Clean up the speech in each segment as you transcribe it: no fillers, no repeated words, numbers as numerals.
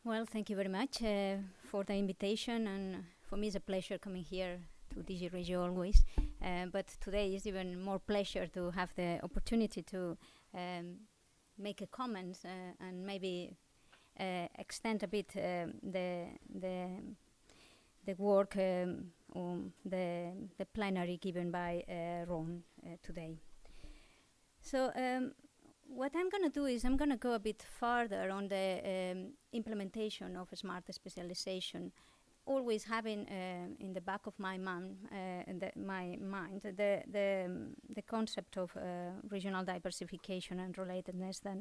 Well, thank you very much for the invitation, and for me it's a pleasure coming here to DG Regio always, but today is even more pleasure to have the opportunity to make a comment and maybe extend a bit the work on the plenary given by Ron today. So what I'm going to do is I'm going to go a bit further on the implementation of smart specialization, always having in the back of my mind the concept of regional diversification and relatedness that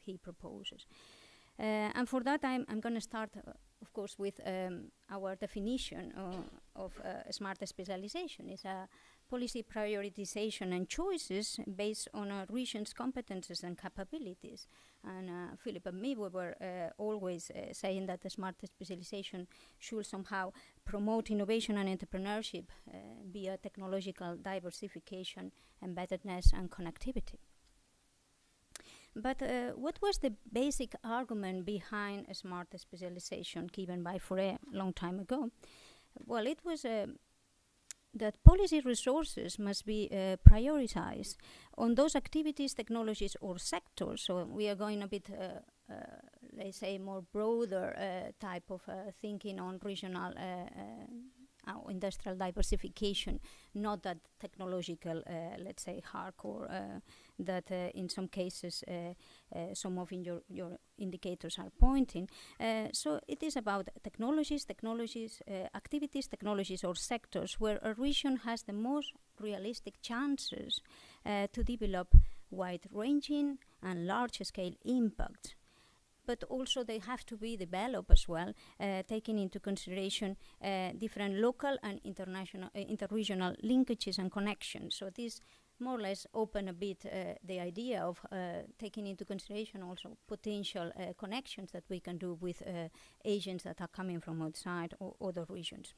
he proposes. And for that, I'm going to start, of course, with our definition of smart specialization. It's a policy prioritization and choices based on a region's competences and capabilities. And Philip and me, we were always saying that the smart specialization should somehow promote innovation and entrepreneurship via technological diversification, embeddedness, and connectivity. But what was the basic argument behind a smart specialization given by Faure a long time ago? Well, it was that policy resources must be prioritized on those activities, technologies, or sectors. So we are going a bit, let's say, more broader type of thinking on regional industrial diversification, not that technological, let's say, hardcore that in some cases some of your indicators are pointing. So it is about technologies, activities, technologies, or sectors where a region has the most realistic chances to develop wide-ranging and large-scale impact. But also they have to be developed as well, taking into consideration different local and international, interregional linkages and connections. So this more or less open a bit the idea of taking into consideration also potential connections that we can do with agents that are coming from outside or other regions.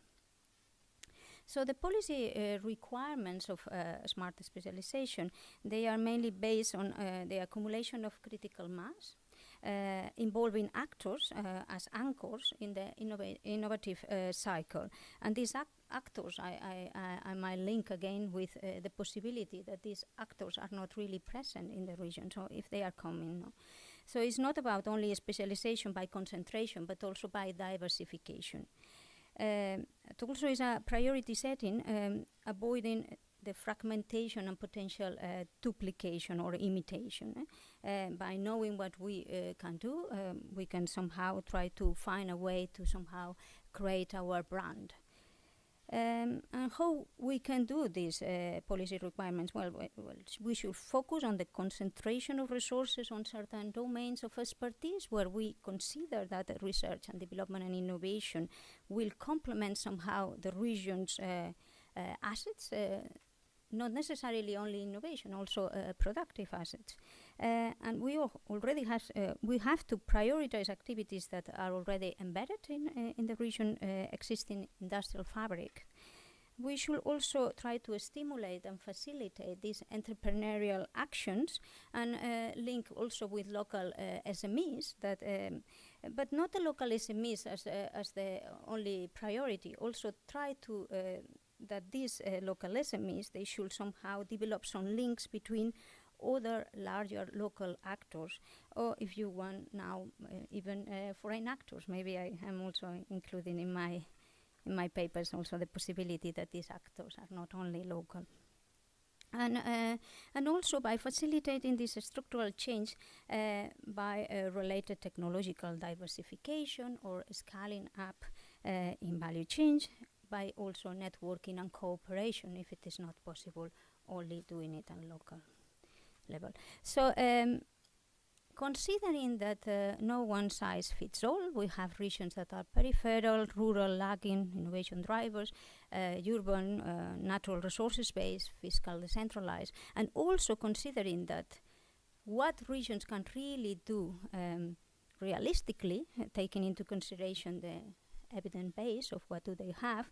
So the policy requirements of smart specialization, they are mainly based on the accumulation of critical mass, involving actors as anchors in the innovative cycle. And these actors, I might link again with the possibility that these actors are not really present in the region, so if they are coming. No? So it's not about only specialization by concentration, but also by diversification. It also is a priority setting, avoiding the fragmentation and potential duplication or imitation. By knowing what we can do, we can somehow try to find a way to somehow create our brand. And how we can do these policy requirements? Well, we should focus on the concentration of resources on certain domains of expertise where we consider that research and development and innovation will complement somehow the region's assets, not necessarily only innovation, also productive assets. And we already have to prioritize activities that are already embedded in the region existing industrial fabric. We should also try to stimulate and facilitate these entrepreneurial actions and link also with local SMEs, that, but not the local SMEs as the only priority. Also try to that these local SMEs, they should somehow develop some links between other larger local actors, or if you want now, even foreign actors. Maybe I am also including in my papers also the possibility that these actors are not only local. And also by facilitating this structural change by related technological diversification or scaling up in value chain, by also networking and cooperation if it is not possible only doing it on local level. So considering that no one size fits all, we have regions that are peripheral, rural, lagging, innovation drivers, urban, natural resources based, fiscal decentralized, and also considering that what regions can really do realistically, taking into consideration the evidence base of what do they have,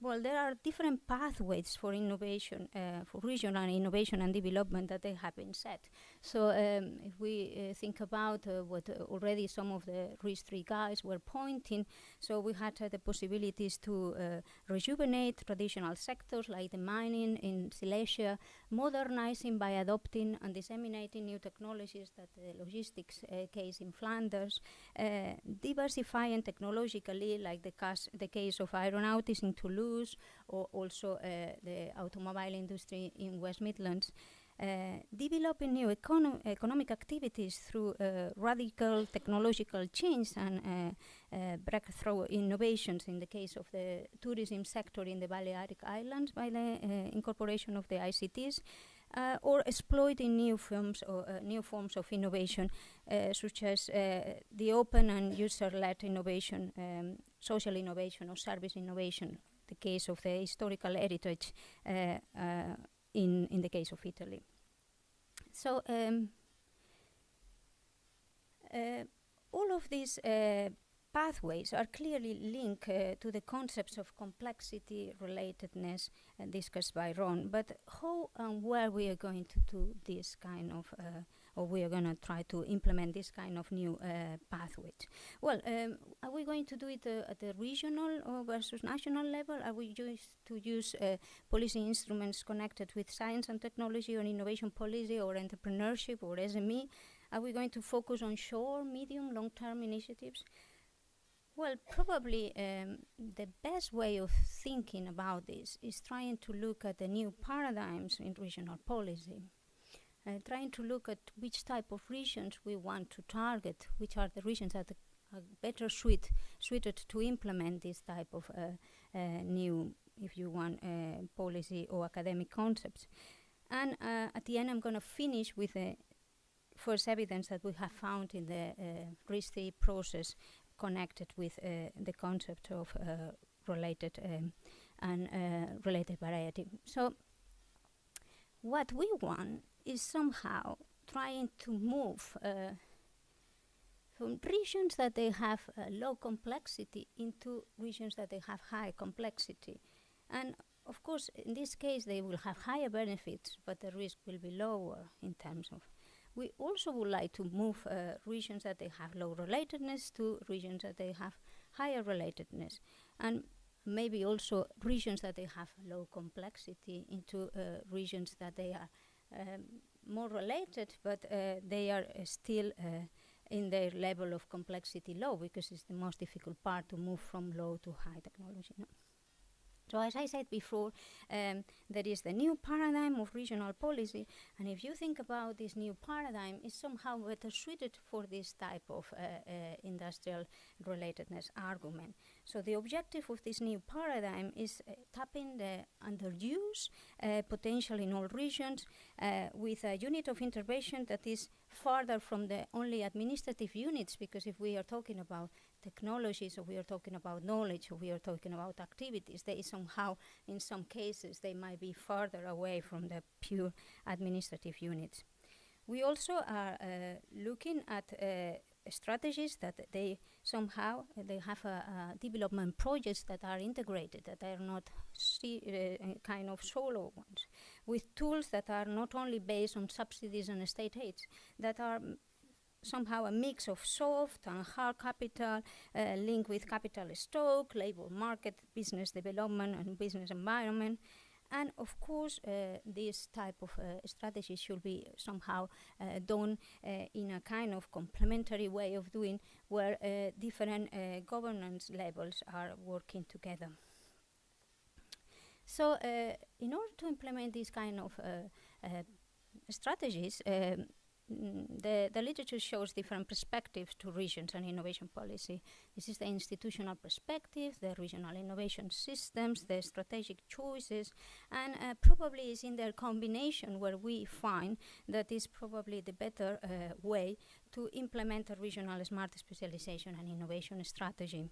well, there are different pathways for innovation, for regional innovation and development that they have been set. So if we think about what already some of the RIS3 guys were pointing, so we had the possibilities to rejuvenate traditional sectors like the mining in Silesia, modernizing by adopting and disseminating new technologies, that the logistics case in Flanders, diversifying technologically, like the case of aeronautics in Toulouse, or also the automobile industry in West Midlands. Developing new economic activities through radical technological change and breakthrough innovations in the case of the tourism sector in the Balearic Islands by the incorporation of the ICTs, or exploiting new forms of innovation, such as the open and user-led innovation, social innovation or service innovation, the case of the historical heritage in the case of Italy. So all of these pathways are clearly linked to the concepts of complexity, relatedness, discussed by Ron. But how and where we are going to do this kind of, or we are going to try to implement this kind of new pathways? Well, are we going to do it at the regional versus national level? Are we to use policy instruments connected with science and technology, or innovation policy, or entrepreneurship, or SME? Are we going to focus on short, medium, long-term initiatives? Well, probably the best way of thinking about this is trying to look at the new paradigms in regional policy, trying to look at which type of regions we want to target, which are the regions that are better suited to implement this type of new, if you want, policy or academic concepts. And at the end, I'm going to finish with the first evidence that we have found in the RIS3 process connected with the concept of related and related variety. So what we want is somehow trying to move from regions that they have low complexity into regions that they have high complexity. And of course, in this case, they will have higher benefits, but the risk will be lower in terms of. We also would like to move regions that they have low relatedness to regions that they have higher relatedness, and maybe also regions that they have low complexity into regions that they are more related, but they are still in their level of complexity low, because it's the most difficult part to move from low to high technology. No? So as I said before, there is the new paradigm of regional policy, and if you think about this new paradigm, it's somehow better suited for this type of industrial relatedness argument. So the objective of this new paradigm is tapping the underuse potential in all regions with a unit of intervention that is farther from the only administrative units, because if we are talking about technologies, or we are talking about knowledge, or we are talking about activities, they somehow, in some cases, they might be farther away from the pure administrative units. We also are looking at strategies that they somehow, they have development projects that are integrated, that are not kind of solo ones, with tools that are not only based on subsidies and state aids, that are somehow a mix of soft and hard capital, linked with capital stock, labor market, business development, and business environment. And of course, this type of strategy should be somehow done in a kind of complementary way of doing, where different governance levels are working together. So in order to implement these kind of strategies, the literature shows different perspectives to regions and innovation policy. This is the institutional perspective, the regional innovation systems, the strategic choices, and probably is in their combination where we find that is probably the better way to implement a regional smart specialization and innovation strategy.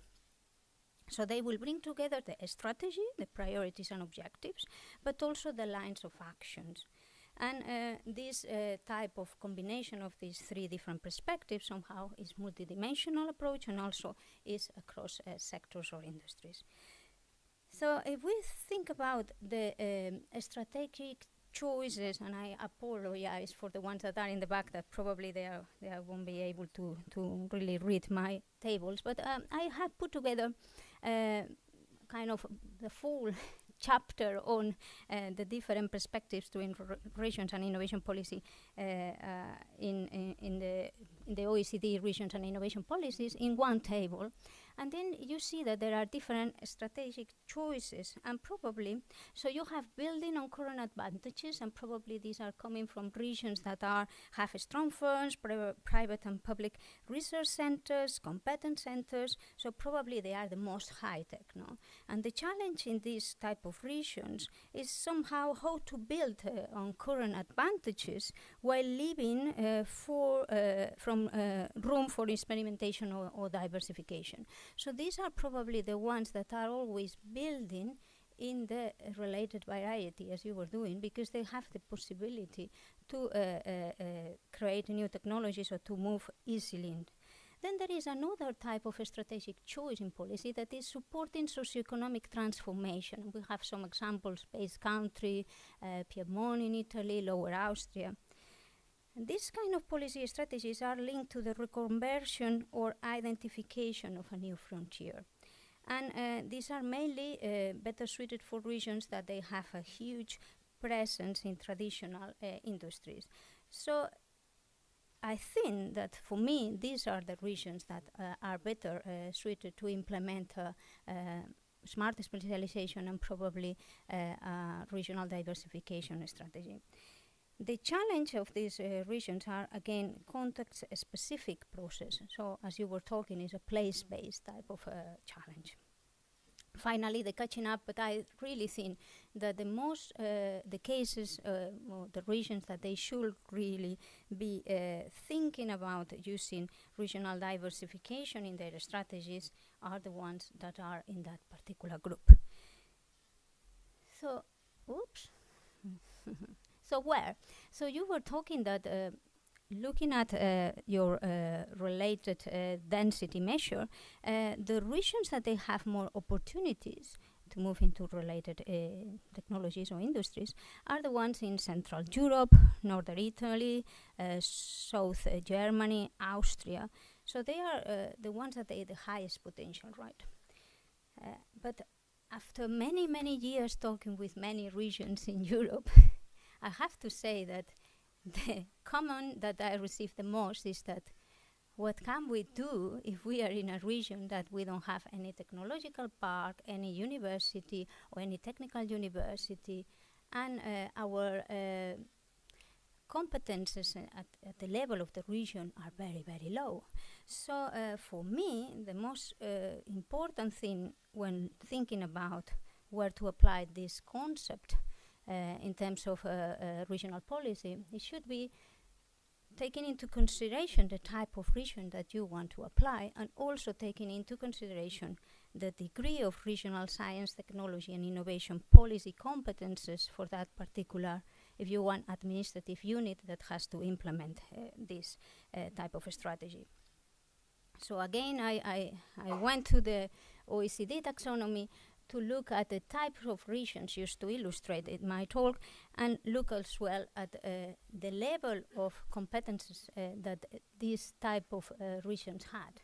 So they will bring together the strategy, the priorities and objectives, but also the lines of actions. And this type of combination of these three different perspectives somehow is multidimensional approach, and also is across sectors or industries. So if we think about the strategic choices, and I apologize for the ones that are in the back that probably they won't be able to really read my tables, but I have put together kind of the full chapter on the different perspectives to regions and innovation policy in the OECD regions and innovation policies in one table. And then you see that there are different strategic choices, and probably, so you have building on current advantages, and probably these are coming from regions that have strong firms, private and public research centers, competence centers, so probably they are the most high-tech, no? And the challenge in these type of regions is somehow how to build on current advantages while leaving from room for experimentation or diversification. So these are probably the ones that are always building in the related variety, as you were doing, because they have the possibility to create new technologies or to move easily. Then there is another type of strategic choice in policy that is supporting socioeconomic transformation. We have some examples: Basque Country, Piedmont in Italy, Lower Austria. And these kind of policy strategies are linked to the reconversion or identification of a new frontier. And these are mainly better suited for regions that they have a huge presence in traditional industries. So I think that for me, these are the regions that are better suited to implement smart specialization and probably regional diversification strategy. The challenge of these regions are, again, context-specific process. So, as you were talking, is a place-based type of challenge. Finally, the catching up, but I really think that the cases or the regions that they should really be thinking about using regional diversification in their strategies are the ones that are in that particular group. So, oops. So where? So you were talking that looking at your related density measure, the regions that they have more opportunities to move into related technologies or industries are the ones in Central Europe, Northern Italy, South Germany, Austria. So they are the ones that have the highest potential, right? But after many, many years talking with many regions in Europe, I have to say that the comment that I receive the most is that what can we do if we are in a region that we don't have any technological park, any university or any technical university, and our competences at the level of the region are very, very low. So for me, the most important thing when thinking about where to apply this concept in terms of regional policy, it should be taking into consideration the type of region that you want to apply, and also taking into consideration the degree of regional science, technology, and innovation policy competences for that particular, if you want, administrative unit that has to implement this type of a strategy. So again, I went to the OECD taxonomy to look at the types of regions used to illustrate my talk, and look as well at the level of competences that these type of regions had.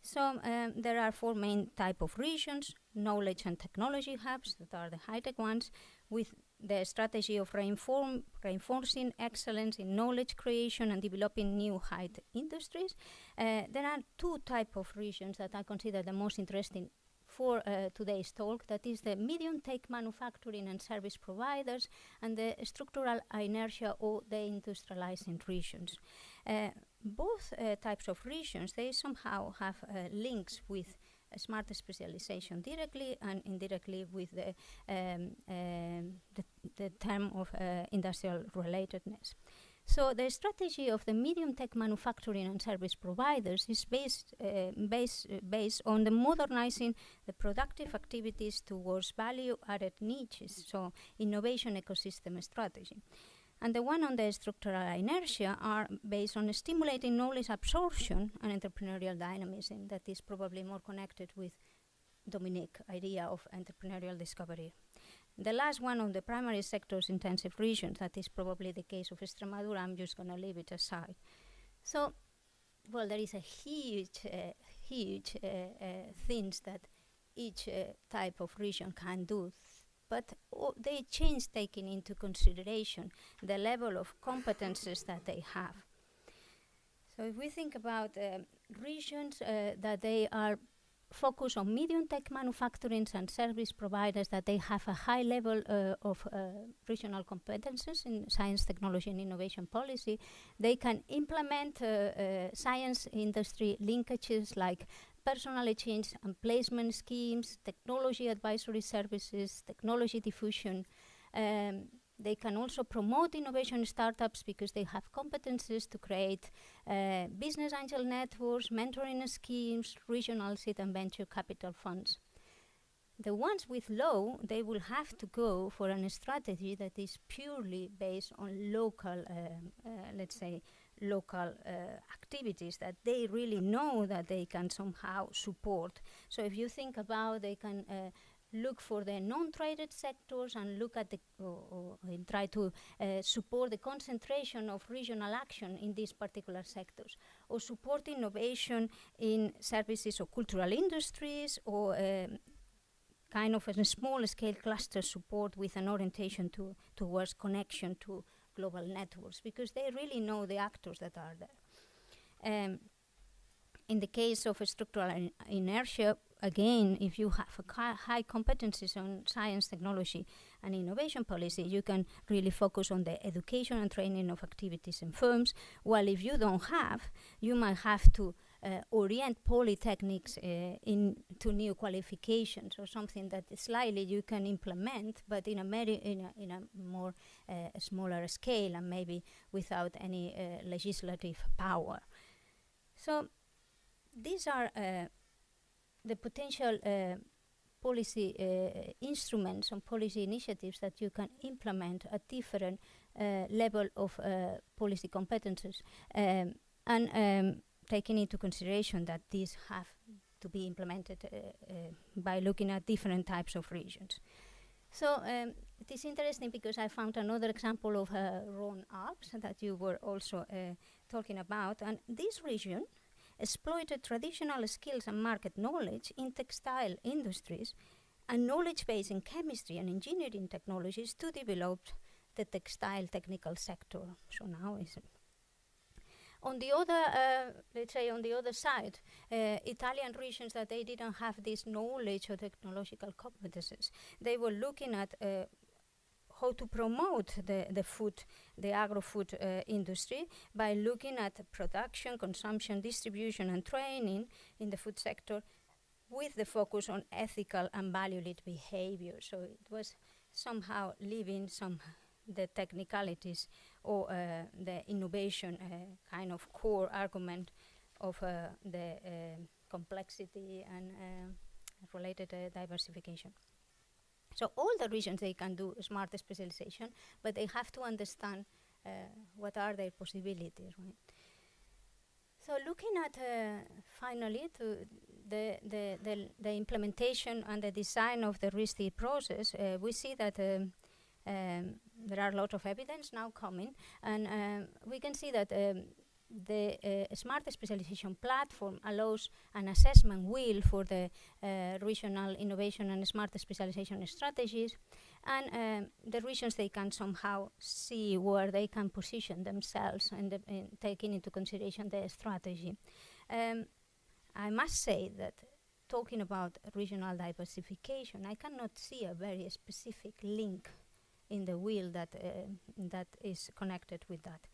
So there are 4 main type of regions: knowledge and technology hubs, that are the high-tech ones, with the strategy of reinforcing excellence in knowledge creation and developing new high-tech industries. There are 2 type of regions that I consider the most interesting for today's talk, that is the medium-tech manufacturing and service providers and the structural inertia or the industrializing regions. Both types of regions, they somehow have links with smart specialization directly and indirectly with the term of industrial relatedness. So the strategy of the medium-tech manufacturing and service providers is based on the modernizing the productive activities towards value-added niches, so innovation ecosystem strategy. And the one on the structural inertia are based on stimulating knowledge absorption and entrepreneurial dynamism, that is probably more connected with Dominique idea of entrepreneurial discovery. The last one on the primary sectors intensive regions, that is probably the case of Extremadura. I'm just going to leave it aside. So, well, there is a huge things that each type of region can do, but they change taking into consideration the level of competences that they have. So if we think about regions that they are focused on medium tech manufacturing and service providers, that they have a high level of regional competences in science, technology, and innovation policy, they can implement science industry linkages like personal exchange and placement schemes, technology advisory services, technology diffusion. They can also promote innovation startups because they have competences to create business angel networks, mentoring schemes, regional seed and venture capital funds. The ones with low, they will have to go for a strategy that is purely based on local, let's say, local activities that they really know that they can somehow support. So if you think about, they can look for the non-traded sectors and look at the and try to support the concentration of regional action in these particular sectors, or support innovation in services or cultural industries, or kind of a small scale cluster support with an orientation towards connection to global networks, because they really know the actors that are there. In the case of a structural inertia, again, if you have high competencies on science, technology, and innovation policy, you can really focus on the education and training of activities in firms. While if you don't have, you might have to orient polytechnics into new qualifications, or something that slightly you can implement, but in a more smaller scale, and maybe without any legislative power. So these are the potential policy instruments and policy initiatives that you can implement at different level of policy competences, and taking into consideration that these have to be implemented by looking at different types of regions. So it is interesting because I found another example of Rhone Alps that you were also talking about, and this region exploited traditional skills and market knowledge in textile industries and knowledge base in chemistry and engineering technologies to develop the textile technical sector. So now is on the other, let's say on the other side, Italian regions that they didn't have this knowledge or technological competences, they were looking at how to promote the agro-food industry by looking at production, consumption, distribution, and training in the food sector with the focus on ethical and value-led behavior. So it was somehow leaving the technicalities or the innovation kind of core argument of the complexity and related diversification. So all the regions, they can do smart specialization, but they have to understand what are their possibilities, right? So looking at finally to the implementation and the design of the RISD process, we see that there are a lot of evidence now coming, and we can see that the smart specialization platform allows an assessment wheel for the regional innovation and smart specialization strategies, and the regions, they can somehow see where they can position themselves and taking into consideration their strategy. I must say that talking about regional diversification, I cannot see a very specific link in the wheel that is connected with that.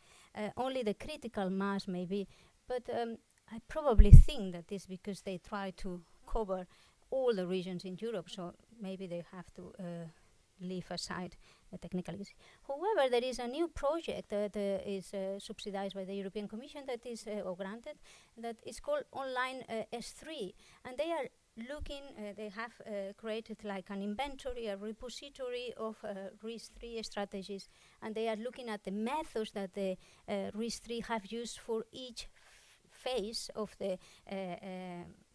Only the critical mass maybe, but I probably think that is because they try to cover all the regions in Europe, so maybe they have to leave aside the technicalities. However, there is a new project that is subsidized by the European Commission that is, or granted, that is called Online S3, and they are looking, they have created like an inventory, a repository of RIS3 strategies, and they are looking at the methods that the RIS3 have used for each phase of the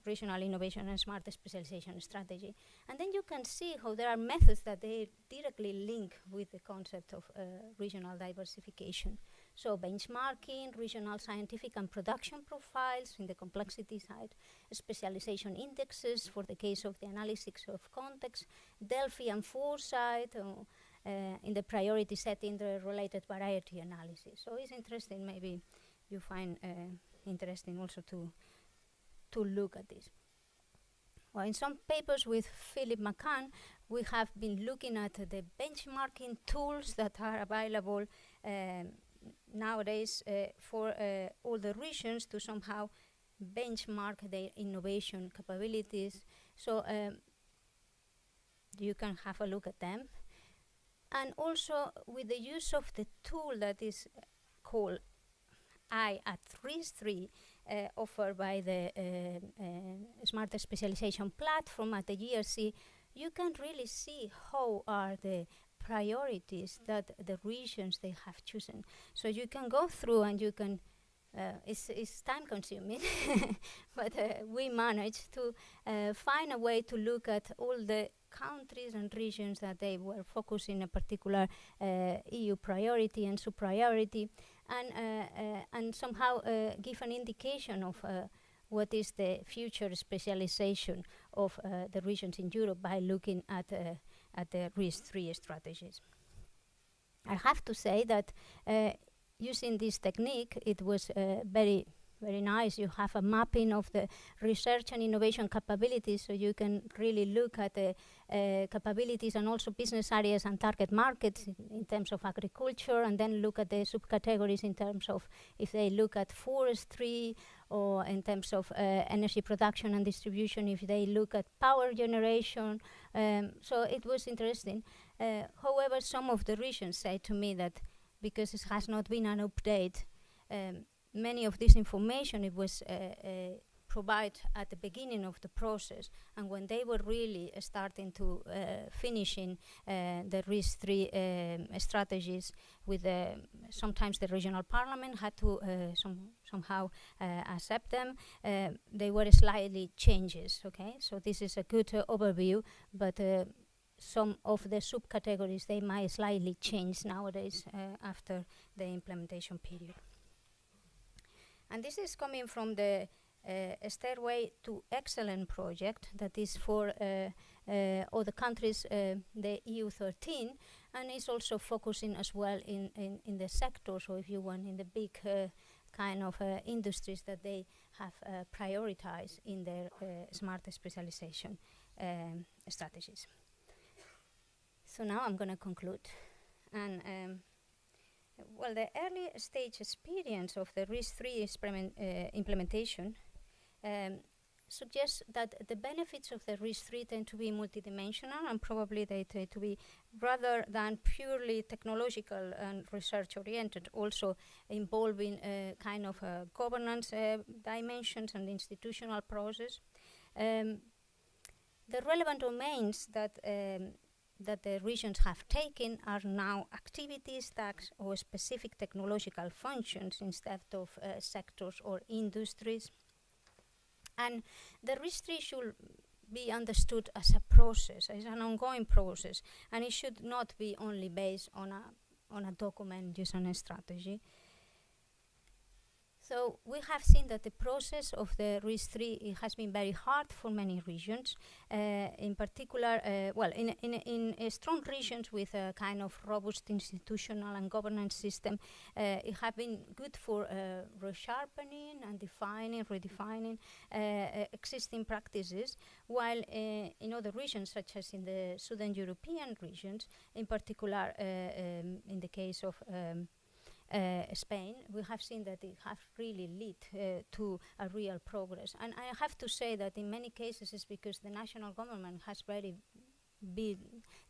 regional innovation and smart specialization strategy. And then you can see how there are methods that they directly link with the concept of regional diversification. So benchmarking, regional scientific and production profiles in the complexity side, specialization indexes for the case of the analysis of context, Delphi and foresight, in the priority setting, the related variety analysis. So it's interesting, maybe you find interesting also to look at this. Well, in some papers with Philip McCann, we have been looking at the benchmarking tools that are available nowadays for all the regions to somehow benchmark their innovation capabilities. So you can have a look at them. And also with the use of the tool that is called I at RIS3, offered by the Smart Specialization platform at the GRC, you can really see how are the priorities that the regions they have chosen. So you can go through and you can, it's time consuming, but we managed to find a way to look at all the countries and regions that they were focusing a particular EU priority and sub-priority, and somehow give an indication of what is the future specialization of the regions in Europe by looking at the RIS3 strategies. I have to say that using this technique, it was very nice. You have a mapping of the research and innovation capabilities, so you can really look at the capabilities and also business areas and target markets in terms of agriculture, and then look at the subcategories in terms of if they look at forestry, or in terms of energy production and distribution, if they look at power generation. So it was interesting. However, some of the regions say to me that because it has not been an update, many of this information it was provided at the beginning of the process, and when they were really starting to finishing the RIS3 strategies with sometimes the regional parliament had to somehow accept them. They were slightly changes, okay? So this is a good overview, but some of the subcategories, they might slightly change nowadays after the implementation period. And this is coming from the Stairway to Excellence project that is for all the countries, the EU13, and is also focusing as well in the sector. So if you want, in the big kind of industries that they have prioritized in their smart specialization strategies. So now I'm going to conclude. And well, the early stage experience of the RIS3 implementation suggests that the benefits of the RIS3 tend to be multidimensional, and probably they tend to be, rather than purely technological and research oriented, also involving kind of governance dimensions and institutional process. The relevant domains that the regions have taken are now activities, tasks, or specific technological functions instead of sectors or industries. And the RIS3 should be understood as a process, as an ongoing process, and it should not be only based on a document, just on a strategy. So we have seen that the process of the RIS3 has been very hard for many regions. In particular, well, in strong regions with a kind of robust institutional and governance system, it has been good for resharpening and defining, redefining existing practices, while in other regions, such as in the Southern European regions, in particular in the case of Spain, we have seen that it has really led to a real progress. And I have to say that in many cases it's because the national government has really been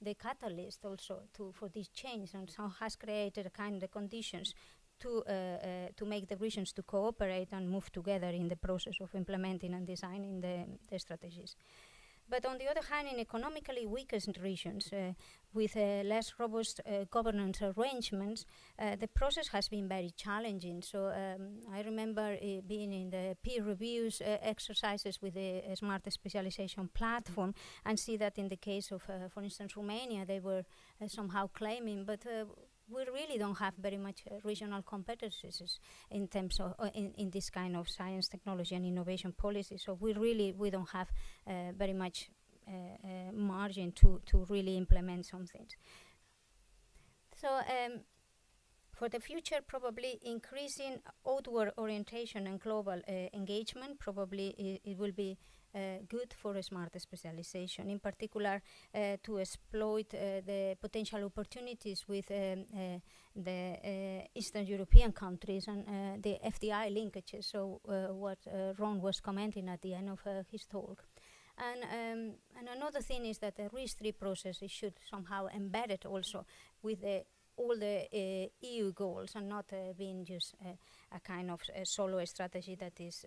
the catalyst also for this change, and so has created a kind of conditions to make the regions to cooperate and move together in the process of implementing and designing the strategies. But on the other hand, in economically weakest regions, with less robust governance arrangements, the process has been very challenging. So I remember being in the peer reviews exercises with the Smart Specialization platform, and see that in the case of, for instance, Romania, they were somehow claiming, but we really don't have very much regional competencies in terms of in this kind of science, technology, and innovation policy. So we don't have very much margin to really implement some things. So for the future, probably increasing outward orientation and global engagement, probably it will be good for a smart specialization, in particular to exploit the potential opportunities with the Eastern European countries and the FDI linkages, so what Ron was commenting at the end of his talk. And another thing is that the RIS3 process should somehow embed it also with all the EU goals, and not being just a kind of solo strategy that is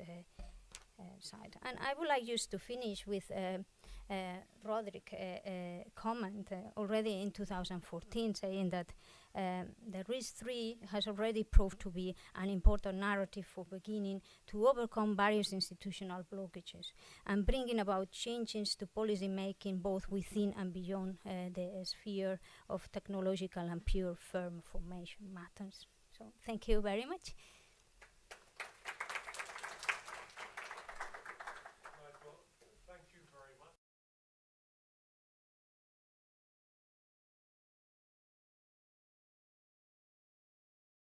side. And I would like just to finish with Roderick's comment already in 2014, saying that the RIS3 has already proved to be an important narrative for beginning to overcome various institutional blockages and bringing about changes to policy making both within and beyond the sphere of technological and pure firm formation matters. So thank you very much.